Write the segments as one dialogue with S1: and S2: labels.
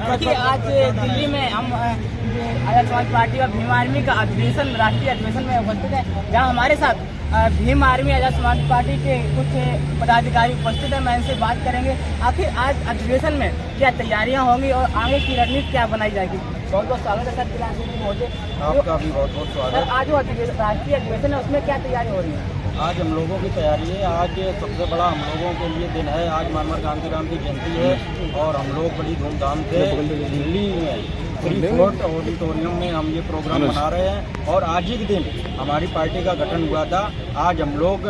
S1: देखिए आज दिल्ली में हम आजाद समाज पार्टी और भीम आर्मी का अधिवेशन, राष्ट्रीय अधिवेशन में उपस्थित है, जहां हमारे साथ भीम आर्मी आजाद समाज पार्टी के कुछ पदाधिकारी उपस्थित हैं। मैं इनसे बात करेंगे आखिर आज अधिवेशन में क्या तैयारियां होंगी और आगे की रणनीति क्या बनाई जाएगी। बहुत बहुत स्वागत है सर।
S2: आपका भी बहुत बहुत स्वागत।
S1: आज जो राष्ट्रीय अधिवेशन है उसमें क्या तैयारी हो रही है?
S2: आज हम लोगों की तैयारी है। आज सबसे बड़ा हम लोगों के लिए दिन है। आज महात्मा कांतीराम की जयंती है और हम लोग बड़ी धूमधाम से दिल्ली में फ्री फोर्ट ऑडिटोरियम में हम ये प्रोग्राम मना रहे हैं। और आज ही के दिन हमारी पार्टी का गठन हुआ था। आज हम लोग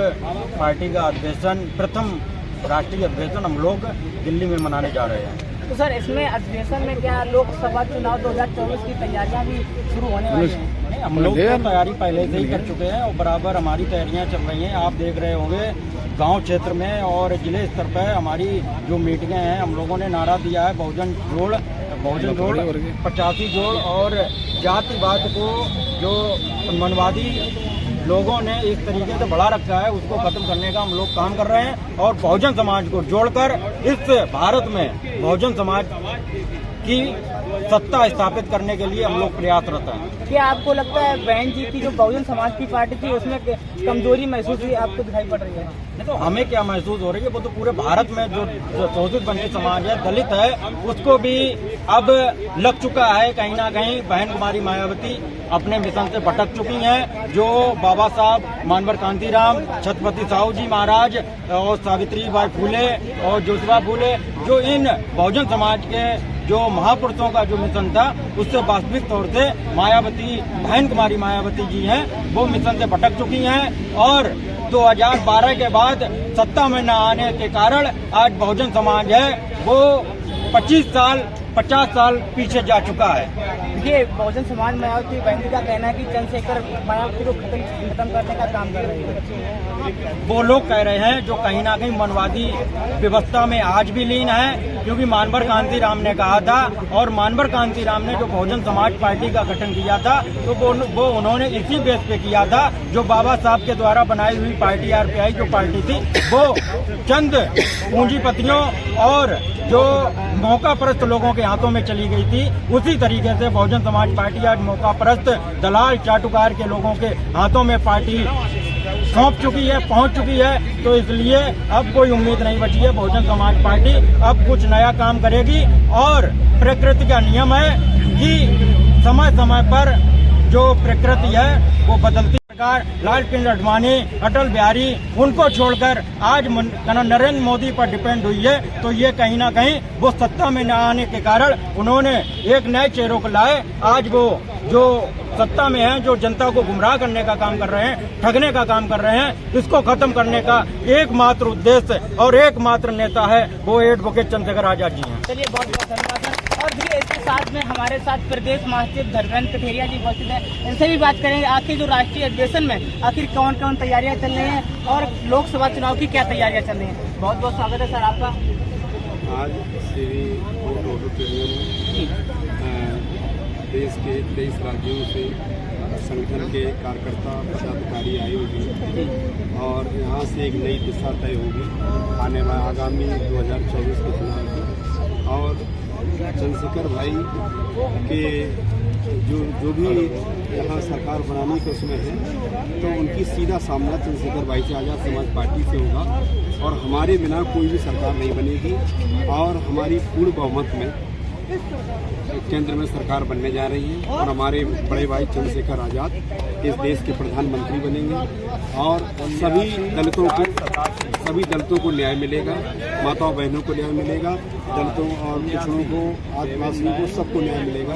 S2: पार्टी का अधिवेशन, प्रथम राष्ट्रीय अधिवेशन हम लोग दिल्ली में मनाने जा रहे हैं।
S1: तो सर इसमें अधिवेशन में क्या लोकसभा चुनाव 2024 की तैयारियां भी शुरू होने वाली हैं?
S2: हम लोग तो तैयारी पहले से ही कर चुके हैं और बराबर हमारी तैयारियां चल रही हैं। आप देख रहे होंगे गांव क्षेत्र में और जिले स्तर पर हमारी जो मीटिंगें हैं, हम लोगों ने नारा दिया है बहुजन जोड़ 85 जोड़। और जातिवाद को जो मनवादी लोगों ने इस तरीके से बढ़ा रखा है उसको खत्म करने का हम लोग काम कर रहे हैं और बहुजन समाज को जोड़कर इस भारत में बहुजन समाज की सत्ता स्थापित करने के लिए हम लोग प्रयासरत हैं।
S1: क्या आपको लगता है बहन जी की जो बहुजन समाज की पार्टी थी उसमें कमजोरी महसूस हुई आपको दिखाई पड़ रही है?
S2: तो हमें क्या महसूस हो रही है, वो तो पूरे भारत में जो शोषित वंचित समाज है, दलित है, उसको भी अब लग चुका है कहीं ना कहीं। बहन कुमारी मायावती अपने मिशन से भटक चुकी हैं। जो बाबा साहब मानवर कांतीराम, छत्रपति साहू जी महाराज और सावित्रीबाई फुले और ज्योतिबा फुले, जो इन बहुजन समाज के जो महापुरुषों का जो मिशन था उससे वास्तविक तौर से मायावती, बहन कुमारी मायावती जी हैं, वो मिशन से भटक चुकी हैं। और 2012 के बाद सत्ता में न आने के कारण आज बहुजन समाज है वो 50 साल पीछे जा चुका है।
S1: देखिए बहुजन समाज मायावती बहन जी का कहना है कि चंद्रशेखर मायावती को खत्म करने का काम कर रही है।
S2: वो लोग कह रहे हैं जो कहीं ना कहीं मनवादी व्यवस्था में आज भी लीन है, क्योंकि मानवर कांतीराम ने कहा था और मानवर कांतीराम ने जो बहुजन समाज पार्टी का गठन किया था तो वो उन्होंने इसी बेस पे किया था जो बाबा साहब के द्वारा बनाई हुई पार्टी आरपीआई जो पार्टी थी वो चंद पूंजीपतियों और जो मौका परस्त लोगों के हाथों में चली गई थी। उसी तरीके से बहुजन समाज पार्टी आज मौका परस्त दलाल चाटुकार के लोगों के हाथों में पार्टी सौंप चुकी है, पहुंच चुकी है। तो इसलिए अब कोई उम्मीद नहीं बची है। बहुजन समाज पार्टी अब कुछ नया काम करेगी और प्रकृति का नियम है कि समय समय पर जो प्रकृति है वो बदलती। लालकृष्ण आडवाणी, अटल बिहारी, उनको छोड़कर आज नरेंद्र मोदी पर डिपेंड हुई है। तो ये कहीं ना कहीं वो सत्ता में न आने के कारण उन्होंने एक नए चेहरों को लाए। आज वो जो सत्ता में हैं, जो जनता को गुमराह करने का काम कर रहे हैं, ठगने का काम कर रहे हैं, इसको खत्म करने का एकमात्र उद्देश्य और एकमात्र नेता है वो एडवोकेट चंद्रशेखर आजाद जी हैं।
S1: चलिए बहुत बहुत धन्यवाद। और देखिए इसके साथ में हमारे साथ प्रदेश महासचिव धर्मेंद्र कठेरिया जी उपस्थित हैं। इनसे भी बात करेंगे आखिर जो राष्ट्रीय अधिवेशन में आखिर कौन कौन तैयारियां चल रही हैं और लोकसभा चुनाव की क्या तैयारियां चल रही हैं। बहुत बहुत स्वागत है सर आपका।
S3: आज श्री फोर्ट ऑडिटोरियम में देश के 23 राज्यों से संगठन के कार्यकर्ता पदाधिकारी आए हुए और यहाँ से एक नई दिशा तय होगी आने वाले आगामी 2024 के चुनाव की। और चंद्रशेखर भाई के जो भी यहाँ सरकार बनाने के उसमें है तो उनकी सीधा सामना चंद्रशेखर भाई से आजाद समाज पार्टी से होगा और हमारे बिना कोई भी सरकार नहीं बनेगी और हमारी पूर्ण बहुमत में केंद्र में सरकार बनने जा रही है और हमारे बड़े भाई चंद्रशेखर आजाद इस देश के प्रधानमंत्री बनेंगे और सभी दलितों को न्याय मिलेगा, माताओं बहनों को न्याय मिलेगा, दलितों और पिछड़ों को, आदिवासियों को, सबको न्याय मिलेगा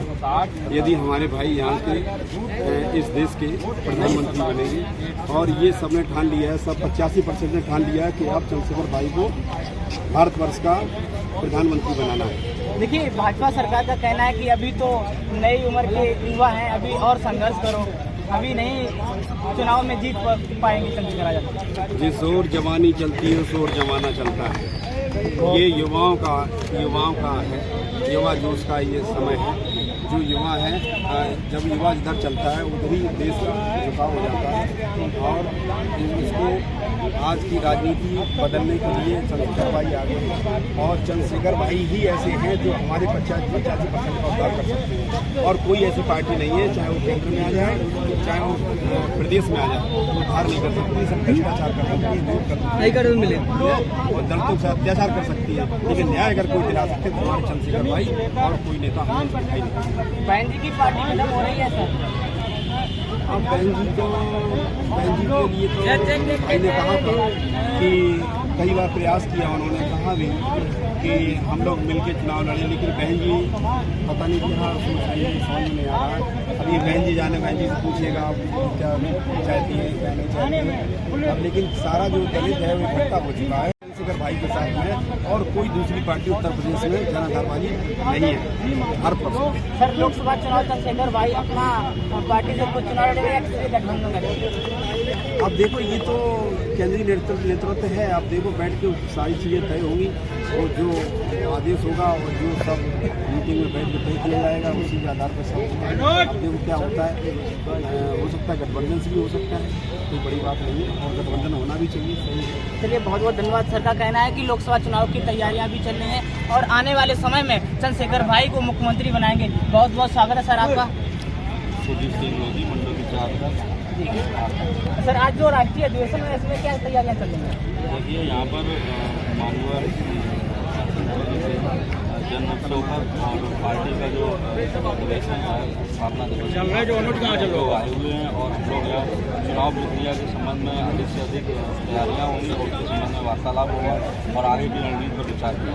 S3: यदि हमारे भाई यहाँ के इस देश के प्रधानमंत्री बनेंगे। और ये सबने ठान लिया है, सब 85% ने ठान लिया है कि अब चंद्रशेखर भाई को भारतवर्ष का प्रधानमंत्री बनाना है।
S1: देखिए भाजपा सरकार का कहना है कि अभी तो नई उम्र के युवा हैं, अभी और संघर्ष करो, अभी नहीं चुनाव में जीत पाएंगे चंद्रशेखर आजाद।
S3: जिस ओर जवानी चलती है उस ओर जमाना चलता है। ये युवाओं का है, युवा जोश का ये समय है। जो युवा है, जब युवा इधर चलता है उधर ही देश का झुकाव हो जाता है और इसको आज की राजनीति बदलने के लिए चंद्रशेखर भाई आगे हैं और चंद्रशेखर भाई ही ऐसे हैं जो हमारे 50-50% का उद्धार कर सकते हैं और कोई ऐसी पार्टी नहीं है, चाहे वो केंद्र में आ जाए चाहे वो प्रदेश में आ जाए, वो उद्धार नहीं कर सकती, सब भ्रष्टाचार कर सकती है, दूर कर सकती है मिले और दलितों से अत्याचार कर सकती है, लेकिन न्याय अगर कोई दिला सकते तो हमारे चंद्रशेखर भाई और कोई नेता हमें दिखाई नहीं।
S1: बहन जी की पार्टी खत्म हो रही है सर।
S3: अब बहन जी के लिए तो भाई ने कहा था कि कई बार प्रयास किया, उन्होंने कहा भी कि हम लोग मिलकर चुनाव लड़े, लेकिन बहन जी पता नहीं क्या सोच रही है, समझ नहीं आ रहा। अब ये बहन जी जाने, बहन जी से पूछिएगा आप क्या चाहती है क्या नहीं चाहती है। अब लेकिन सारा जो दलित है वो इकट्ठा हो चुका है चंद्रशेखर भाई के साथ में और कोई दूसरी पार्टी उत्तर प्रदेश में जनाधारवादी नहीं है हर परसेंट।
S1: सर लोकसभा चुनाव चंद्रशेखर भाई अपना पार्टी से कुछ चुनाव लड़ेंगे या किसी गठबंधन करेंगे?
S3: अब देखो ये तो केंद्रीय नेतृत्व है, आप देखो बैठ के सारी चीज़ें तय होंगी और जो आदेश होगा और जो सब मीटिंग में बैठ के तय किया जाएगा उसी के आधार पर सब देखो क्या होता है। हो सकता है गठबंधन से भी हो सकता है, कोई बड़ी बात नहीं है और गठबंधन होना भी चाहिए, सही है।
S1: चलिए बहुत बहुत धन्यवाद। सर का कहना है कि लोकसभा चुनाव की तैयारियां भी चल रही हैं और आने वाले समय में चंद्रशेखर भाई को मुख्यमंत्री बनाएंगे। बहुत बहुत स्वागत है सर आपका। सर आज जो राष्ट्रीय अधिवेशन है इसमें क्या तैयारियां चल रही हैं?
S4: देखिए यहाँ पर मानवर जन उत्सव पर और पार्टी का जो अधिवेशन है स्थापना दिवस
S2: चल रहा है, जो अनुट कहाँ चल रहा है,
S4: आए हुए हैं और हम लोग यहाँ चुनाव प्रक्रिया के संबंध में अधिक से अधिक तैयारियाँ होंगी और उसके संबंध में वार्तालाप होगा और आगे की रणनीति पर विचार किया।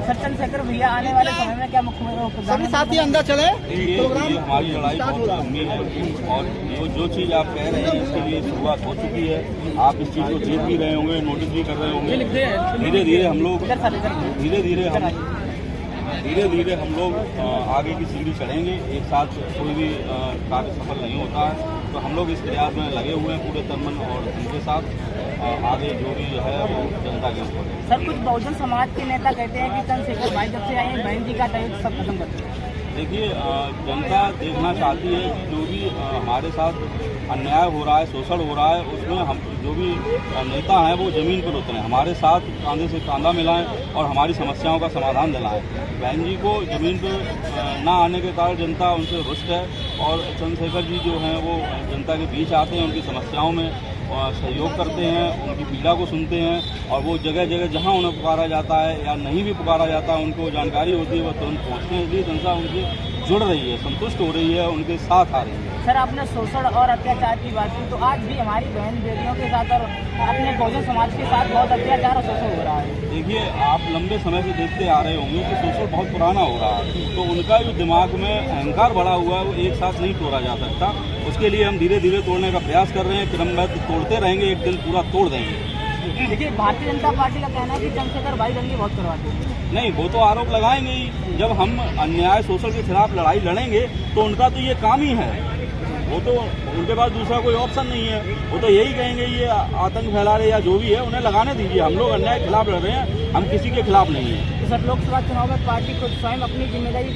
S1: सर चंद्रशेखर भैया आने वाले समय में क्या मुख्य
S2: साथी अंदर चले
S4: ये हमारी लड़ाई बहुत लंबी है और जो चीज़ आप कह रहे हैं इसके लिए शुरुआत हो चुकी है। आप इस चीज़ को देख भी रहे होंगे, नोटिस भी कर रहे होंगे। धीरे धीरे हम लोग आगे की सीढ़ी चढ़ेंगे। एक साथ कोई भी कार्य सफल नहीं होता है, तो हम लोग इस प्रयास में लगे हुए हैं पूरे तन मन और उनके साथ आगे जो भी है वो जनता के ऊपर।
S1: सर कुछ बहुजन समाज के नेता कहते हैं कि चंद्रशेखर भाई जब से आए हैं बहन जी का टैक्स सब खत्म कर दिया।
S4: देखिए जनता देखना चाहती है कि जो भी हमारे साथ अन्याय हो रहा है, शोषण हो रहा है, उसमें हम जो भी नेता हैं वो ज़मीन पर उतरें, हमारे साथ कंधे से कंधा मिलाएं और हमारी समस्याओं का समाधान दिलाएं। बहन जी को ज़मीन पर ना आने के कारण जनता उनसे रुष्ट है और चंद्रशेखर जी जो हैं वो जनता के बीच आते हैं, उनकी समस्याओं में सहयोग करते हैं, उनकी पीड़ा को सुनते हैं और वो जगह जगह जहां उन्हें पुकारा जाता है या नहीं भी पुकारा जाता उनको जानकारी होती है, वो तुरंत पहुँचते हैं। इसलिए जनता उनसे जुड़ रही है, संतुष्ट हो रही है, उनके साथ आ रही है।
S1: सर आपने शोषण और अत्याचार की बात की, तो आज भी हमारी बहन बेटियों के साथ और अपने बहुजन समाज के साथ बहुत अत्याचार और शोषण हो रहा है।
S4: देखिए आप लंबे समय से देखते आ रहे होंगे कि शोषण बहुत पुराना हो रहा है, तो उनका जो दिमाग में अहंकार बढ़ा हुआ है वो एक साथ नहीं तोड़ा जा सकता। उसके लिए हम धीरे धीरे तोड़ने का प्रयास कर रहे हैं, क्रमबद्ध तोड़ते रहेंगे, एक दिन पूरा तोड़ देंगे।
S1: देखिए भारतीय जनता पार्टी का कहना है कि चंद्रशेखर भाई दंगे बहुत करवाते हैं।
S4: नहीं, वो तो आरोप लगाएंगे ही। जब हम अन्याय शोषण के खिलाफ लड़ाई लड़ेंगे तो उनका तो ये काम ही है, वो तो उनके पास दूसरा कोई ऑप्शन नहीं है। वो तो यही कहेंगे ये आतंक फैला रहे या जो भी है उन्हें लगाने दीजिए, हम लोग अन्याय के खिलाफ लड़ रहे हैं, हम किसी के खिलाफ नहीं है।
S1: तो सर लोकसभा चुनाव में पार्टी खुद स्वयं अपनी जिम्मेदारी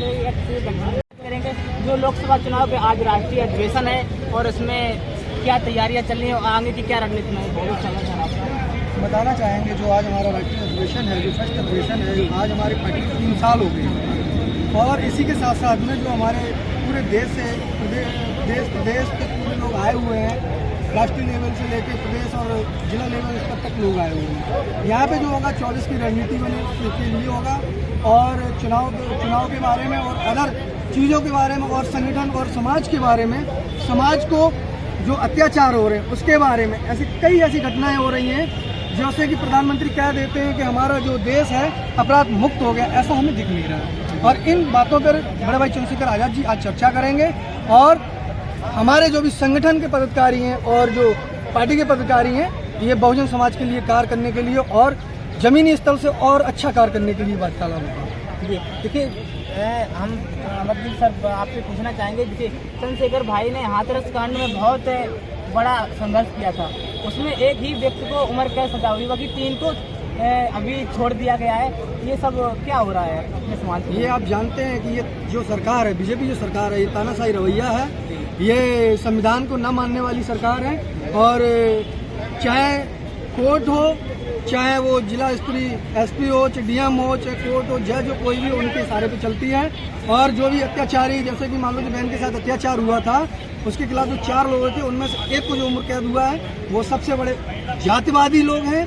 S1: करेंगे। जो लोकसभा चुनाव के आज राष्ट्रीय अधिवेशन है और इसमें क्या तैयारियां चल रही है और आगे की क्या रणनीति में बहुत चल रहा है
S5: बताना चाहेंगे। जो आज हमारा राष्ट्रीय अधिवेशन है, जो फर्स्ट अधिवेशन है, आज हमारी पार्टी के 3 साल हो गए और इसी के साथ साथ में जो हमारे पूरे देश से देश प्रदेश के पूरे लोग आए हुए हैं, राष्ट्रीय लेवल से लेकर प्रदेश और जिला लेवल स्तर तक लोग आए हुए हैं। यहाँ पे जो होगा 24 की रणनीति बने के लिए होगा और चुनाव के बारे में और अदर चीज़ों के बारे में और संगठन और समाज के बारे में, समाज को जो अत्याचार हो रहे हैं उसके बारे में, कई ऐसी घटनाएं हो रही हैं जैसे कि प्रधानमंत्री कह देते हैं कि हमारा जो देश है अपराध मुक्त हो गया, ऐसा हमें दिख नहीं रहा है। और इन बातों पर बड़े भाई चंद्रशेखर आज़ाद जी आज चर्चा करेंगे और हमारे जो भी संगठन के पदाधिकारी हैं और जो पार्टी के पदाधिकारी हैं, ये बहुजन समाज के लिए कार्य करने के लिए और जमीनी स्तर से और अच्छा कार्य करने के लिए वार्तालाप होगा।
S1: देखिए हम अमरदीप सर आपसे पूछना चाहेंगे, देखिए चंद्रशेखर भाई ने हाथरस कांड में बहुत बड़ा संघर्ष किया था, उसमें एक ही व्यक्ति को उम्र कैद सजा हुई, बाकी 3 को अभी छोड़ दिया गया है। ये सब क्या हो रहा है अपने समाज में?
S5: ये आप जानते हैं कि ये जो सरकार है, बीजेपी जो सरकार है, ये तानाशाही रवैया है, ये संविधान को न मानने वाली सरकार है और चाहे कोर्ट हो, चाहे वो जिला स्तरीय एसपी हो, चाहे डीएम हो, चाहे कोर्ट हो, जज हो, कोई भी उनके इशारे पे चलती है। और जो भी अत्याचारी, जैसे कि मान लो जो बहन के साथ अत्याचार हुआ था, उसके खिलाफ जो 4 लोग थे उनमें से एक को जो उम्र कैद हुआ है वो सबसे बड़े जातिवादी लोग हैं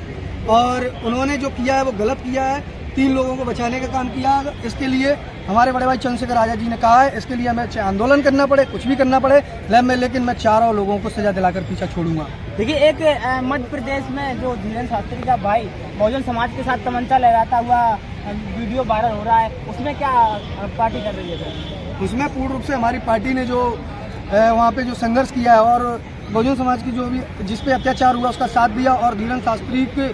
S5: और उन्होंने जो किया है वो गलत किया है। 3 लोगों को बचाने का काम किया। इसके लिए हमारे बड़े भाई चंद्रशेखर आजाद जी ने कहा है इसके लिए हमें चाहे आंदोलन करना पड़े, कुछ भी करना पड़े, लेकिन मैं 4 लोगों को सजा दिलाकर पीछा छोड़ूंगा।
S1: देखिए, एक मध्य प्रदेश में जो धीरेन्द्र शास्त्री का भाई बहुजन समाज के साथ तमंचा लहराता हुआ वीडियो वायरल हो रहा है, उसमें क्या पार्टी कर रही है सर?
S5: उसमें पूर्ण रूप से हमारी पार्टी ने जो वहाँ पे जो संघर्ष किया है और बहुजन समाज की जो भी जिस पे अत्याचार हुआ उसका साथ दिया और धीरेन्द्र शास्त्री के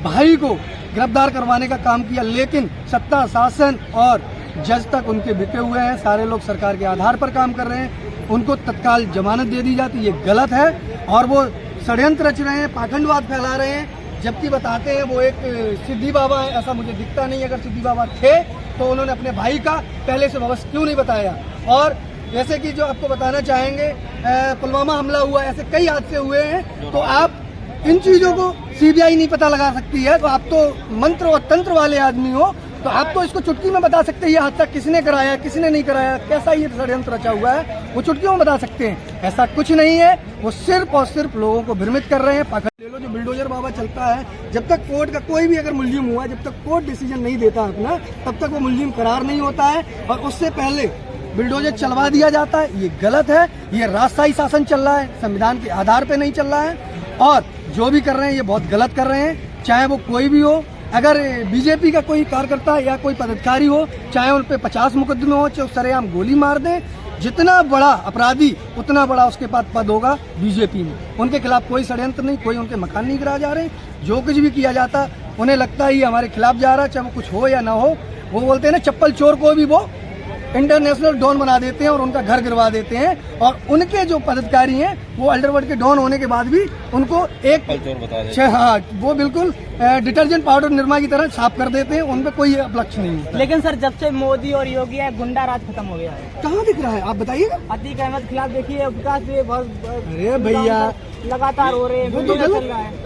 S5: भाई को गिरफ्तार करवाने का काम किया, लेकिन सत्ता, शासन और जज तक उनके बिके हुए हैं। सारे लोग सरकार के आधार पर काम कर रहे हैं, उनको तत्काल जमानत दे दी जाती, ये गलत है। और वो षड्यंत्र रच रहे हैं, पाखंडवाद फैला रहे हैं, जबकि बताते हैं वो एक सिद्धि बाबा है। ऐसा मुझे दिखता नहीं। अगर सिद्धि बाबा थे तो उन्होंने अपने भाई का पहले से भविष्य क्यों नहीं बताया? और जैसे कि जो आपको बताना चाहेंगे, पुलवामा हमला हुआ, ऐसे कई हादसे हुए हैं, तो आप इन चीजों को सीबीआई नहीं पता लगा सकती है, तो आप तो मंत्र और तंत्र वाले आदमी हो, तो आप तो इसको चुटकी में बता सकते हैं ये हादसा किसने कराया, किसने नहीं कराया, कैसा ये षड्यंत्र रचा हुआ है, वो चुटकियों में बता सकते हैं। ऐसा कुछ नहीं है, वो सिर्फ और सिर्फ लोगों को भ्रमित कर रहे हैं। ले लो जो बिल्डोजर बाबा चलता है, जब तक कोर्ट का कोई भी अगर मुलजिम हुआ, जब तक कोर्ट डिसीजन नहीं देता अपना, तब तक वो मुलजिम करार नहीं होता है और उससे पहले बिल्डोजर चलवा दिया जाता है। ये गलत है। ये राजशाही शासन चल रहा है, संविधान के आधार पे नहीं चल रहा है और जो भी कर रहे हैं ये बहुत गलत कर रहे हैं। चाहे वो कोई भी हो, अगर बीजेपी का कोई कार्यकर्ता या कोई पदाधिकारी हो, चाहे उन पे 50 मुकदमे हो, चाहे सरेआम गोली मार दें, जितना बड़ा अपराधी उतना बड़ा उसके पास पद होगा बीजेपी में। उनके खिलाफ कोई षड्यंत्र नहीं, कोई उनके मकान नहीं गिराया जा रहे। जो कुछ भी किया जाता उन्हें लगता है ये हमारे खिलाफ जा रहा है, चाहे वो कुछ हो या ना हो। वो बोलते हैं ना, चप्पल चोर को भी वो इंटरनेशनल डॉन बना देते हैं और उनका घर गिरवा देते हैं। और उनके जो पदाधिकारी हैं वो अंडरवर्ल्ड के डॉन होने के बाद भी उनको एक हाँ, वो बिल्कुल डिटर्जेंट पाउडर निरमा की तरह साफ कर देते हैं। उनपे कोई लक्ष्य नहीं है।
S1: लेकिन सर, जब से मोदी और योगी है, गुंडा राज खत्म हो गया है।
S5: कहाँ दिख रहा है आप बताइएगा?
S1: अतीक अहमद खिलाफ देखिए, विकास बहुत
S5: अरे भैया
S1: लगातार हो रहे हैं,
S5: वो तो गलत,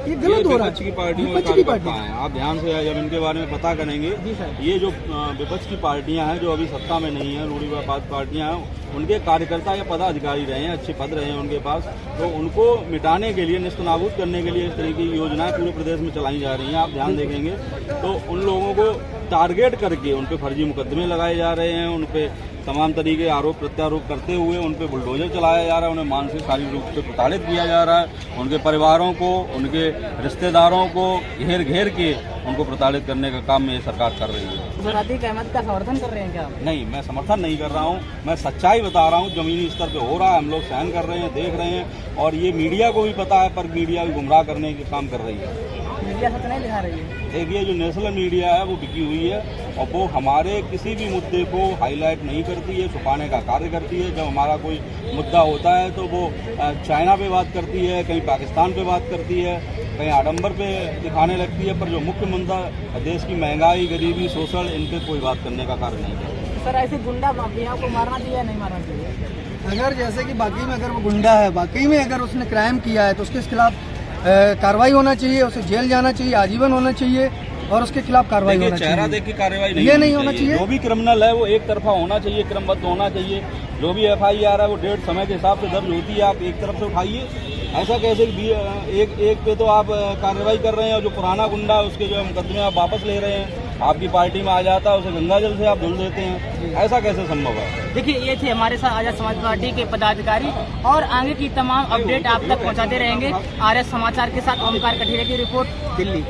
S5: ये गलत हो रहा है।
S4: विपक्ष की पार्टियों हैं, आप ध्यान से जब इनके बारे में पता करेंगे, ये जो विपक्ष की पार्टियां हैं जो अभी सत्ता में नहीं है, रूढ़िवादी पार्टियां हैं, उनके कार्यकर्ता या पदाधिकारी रहे हैं, अच्छे पद रहे हैं उनके पास, तो उनको मिटाने के लिए, निस्तनाबूद करने के लिए इस तरह की योजनाएं पूरे प्रदेश में चलाई जा रही हैं। आप ध्यान देखेंगे तो उन लोगों को टारगेट करके उन पे फर्जी मुकदमे लगाए जा रहे हैं, उन पे तमाम तरीके आरोप प्रत्यारोप करते हुए उन पे बुलडोजर चलाया जा रहा है, उन्हें मानसिक शारीरिक रूप से प्रताड़ित किया जा रहा है, उनके परिवारों को, उनके रिश्तेदारों को घेर घेर के उनको प्रताड़ित करने का काम ये सरकार कर रही है।
S1: सर, अतीक अहमद का समर्थन कर रहे हैं क्या?
S4: नहीं, मैं समर्थन नहीं कर रहा हूँ, मैं सच्चाई बता रहा हूँ। जमीनी स्तर पे हो रहा है, हम लोग सहन कर रहे हैं, देख रहे हैं, और ये मीडिया को भी पता है, पर मीडिया भी गुमराह करने के काम कर रही है।
S1: मीडिया सच नहीं दिखा रही है।
S4: देखिए, जो नेशनल मीडिया है वो बिकी हुई है और वो हमारे किसी भी मुद्दे को हाईलाइट नहीं करती है, छुपाने का कार्य करती है। जब हमारा कोई मुद्दा होता है तो वो चाइना पे बात करती है, कहीं पाकिस्तान पे बात करती है, कहीं आडंबर पे दिखाने लगती है, पर जो मुख्य मुद्दा देश की महंगाई, गरीबी, शोषण, इन पे कोई बात करने का कार्य नहीं करती।
S1: सर, ऐसे गुंडा माफियाओं को मारना चाहिए या नहीं मारना चाहिए?
S5: अगर जैसे कि बाकी में अगर वो गुंडा है, बाकी में अगर उसने क्राइम किया है तो उसके खिलाफ कार्रवाई होना चाहिए, उसे जेल जाना चाहिए, आजीवन होना चाहिए और उसके खिलाफ कार्रवाई होना चाहिए।
S4: चेहरा देख के कार्रवाई
S5: नहीं होना चाहिए।
S4: जो भी क्रिमिनल है वो एक तरफा होना चाहिए, क्रमबद्ध होना चाहिए। जो भी FIR है वो डेढ़ समय के हिसाब से दर्ज होती है, आप एक तरफ से उठाइए। ऐसा कैसे एक पे तो आप कार्रवाई कर रहे हैं और जो पुराना गुंडा है उसके जो मुकदमे आप वापस ले रहे हैं, आपकी पार्टी में आ जाता है, उसे गंगा जल से आप धुल देते हैं। ऐसा कैसे संभव है?
S1: देखिए, ये थे हमारे साथ आजाद समाज पार्टी के पदाधिकारी और आगे की तमाम अपडेट आप तक पहुंचाते रहेंगे। RS समाचार के साथ ओमकार कठेरे की रिपोर्ट, दिल्ली।